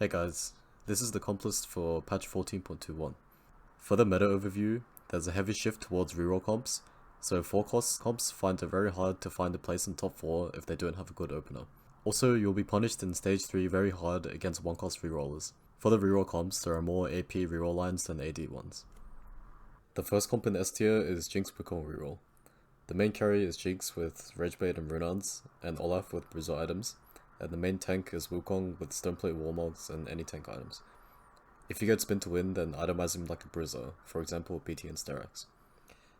Hey guys, this is the comp list for patch 14.21. For the meta overview, there's a heavy shift towards reroll comps, so 4 cost comps find it very hard to find a place in top 4 if they don't have a good opener. Also, you'll be punished in stage 3 very hard against 1 cost rerollers. For the reroll comps, there are more AP reroll lines than AD ones. The first comp in S tier is Jinx Wukong reroll. The main carry is Jinx with Rageblade and Runans, and Olaf with Bruiser items, and the main tank is Wukong with Stoneplate Warmogs and any tank items. If you get spin to win, then itemize him like a Bruiser, for example BT and Sterak's.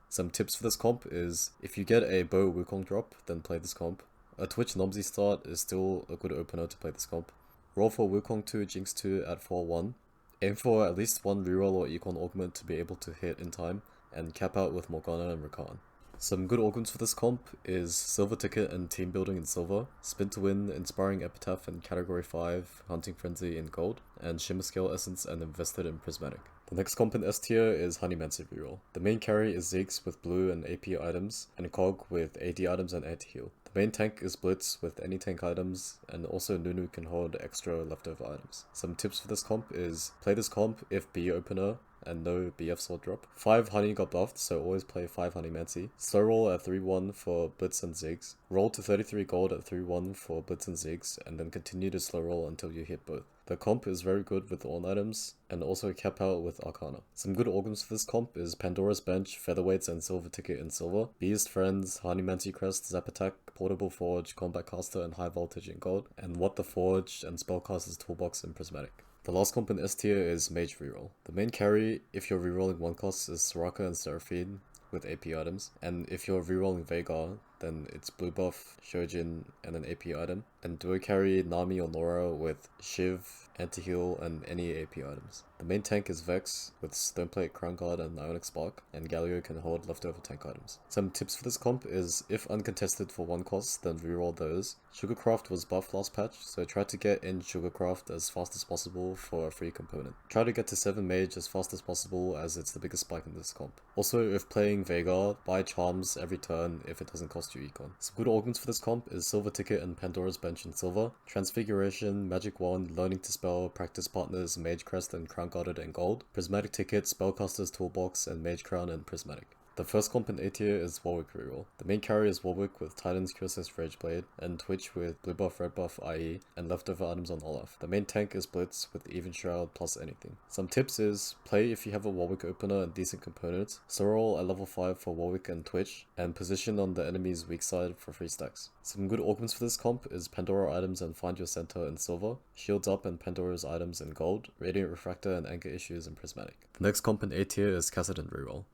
Some tips for this comp is, if you get a bow Wukong drop, then play this comp. A Twitch Nomsy start is still a good opener to play this comp. Roll for Wukong 2, Jinx 2 at 4-1. Aim for at least one reroll or Econ augment to be able to hit in time, and cap out with Morgana and Rakan. Some good augments for this comp is Silver Ticket and Team Building in Silver, Spin to Win, Inspiring Epitaph and Category 5, Hunting Frenzy in Gold, and Shimmer Scale Essence and Invested in Prismatic. The next comp in S tier is Honeymancy reroll. The main carry is Ziggs with blue and AP items, and Cog with AD items and anti-heal. The main tank is Blitz with any tank items, and also Nunu can hold extra leftover items. Some tips for this comp is, play this comp if B opener, and no BF sword drop. 5 Honey got buffed, so always play 5 Honeymancy. Slow roll at 3-1 for Blitz and Ziggs. Roll to 33 gold at 3-1 for Blitz and Ziggs, and then continue to slow roll until you hit both. The comp is very good with all items, and also cap out with Arcana. Some good organs for this comp is Pandora's Bench, Featherweights and Silver Ticket in Silver, Beast Friends, Honeymancy Crest, Zap Attack, Portable Forge, Combat Caster and High Voltage in Gold, and What the Forge and Spellcaster's Toolbox in Prismatic. The last comp in S tier is Mage reroll. The main carry, if you're rerolling 1 cost, is Soraka and Seraphine with AP items, and if you're rerolling Veigar, then it's blue buff, Shojin, and an AP item, and duo carry Nami or Nora with Shiv, anti-heal, and any AP items. The main tank is Vex with Stoneplate, Crown Guard, and Ionic Spark, and Galio can hold leftover tank items. Some tips for this comp is, if uncontested for 1 cost, then reroll those. Sugarcraft was buffed last patch, so try to get in Sugarcraft as fast as possible for a free component. Try to get to 7 mage as fast as possible, as it's the biggest spike in this comp. Also, if playing Veigar, buy charms every turn if it doesn't cost you econ. Some good augments for this comp is Silver Ticket and Pandora's Bench in Silver, Transfiguration, Magic Wand, Learning to Spell, Practice Partners, Mage Crest and Crown Guarded in Gold, Prismatic Ticket, Spellcaster's Toolbox, and Mage Crown and Prismatic. The first comp in A tier is Warwick reroll. The main carry is Warwick with Titan's QSS Rageblade, and Twitch with blue buff, red buff IE, and leftover items on Olaf. The main tank is Blitz with Even Shroud plus anything. Some tips is, play if you have a Warwick opener and decent components, Sorrel at level 5 for Warwick and Twitch, and position on the enemy's weak side for 3 stacks. Some good augments for this comp is Pandora items and Find Your Center in Silver, Shields Up and Pandora's items in Gold, Radiant Refractor and Anger Issues in Prismatic. The next comp in A tier is Kassadin reroll.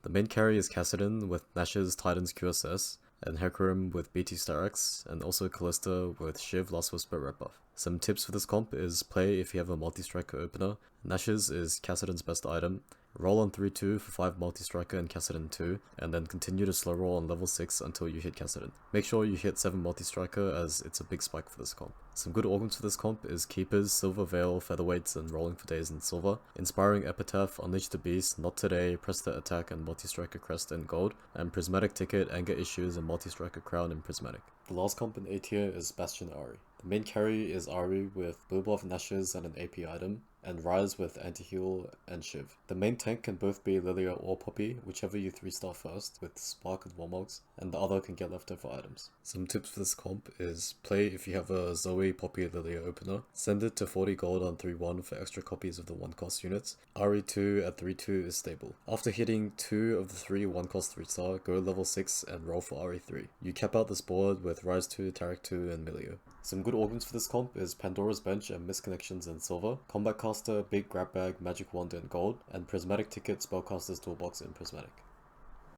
The main carry is Kassadin with Nash's Titan's QSS, and Hecarim with BT Sterak's, and also Callista with Shiv Last Whisper red buff. Some tips for this comp is, play if you have a multi-striker opener. Nash's is Kassadin's best item. Roll on 3-2 for 5 multi-striker and Kassadin 2, and then continue to slow roll on level 6 until you hit Kassadin. Make sure you hit 7 multi-striker as it's a big spike for this comp. Some good organs for this comp is Keepers, Silver Veil, Featherweights, and Rolling for Days in Silver, Inspiring Epitaph, Unleash the Beast, Not Today, Press the Attack and Multi-Striker Crest in Gold, and Prismatic Ticket, Anger Issues, and Multi-Striker Crown in Prismatic. The last comp in A tier is Bastion Ahri. The main carry is Ahri with blue buff Nash's and an AP item, and Rise with anti-heal and Shiv. The main tank can both be Lilia or Poppy, whichever you 3-star first, with Spark and Warmogs, and the other can get leftover items. Some tips for this comp is, play if you have a Zoe, Poppy, Lilia opener, send it to 40 gold on 3-1 for extra copies of the 1 cost units. Ahri 2 at 3-2 is stable. After hitting 2 of the 3 1 cost 3-star, go level 6 and roll for Ahri 3. You cap out this board with Rise 2, Tarek 2, and Milio. Some good organs for this comp is Pandora's Bench and Misconnections in Silver, Combat Caster, Big Grab Bag, Magic Wand in Gold, and Prismatic Ticket, Spellcaster's Toolbox in Prismatic.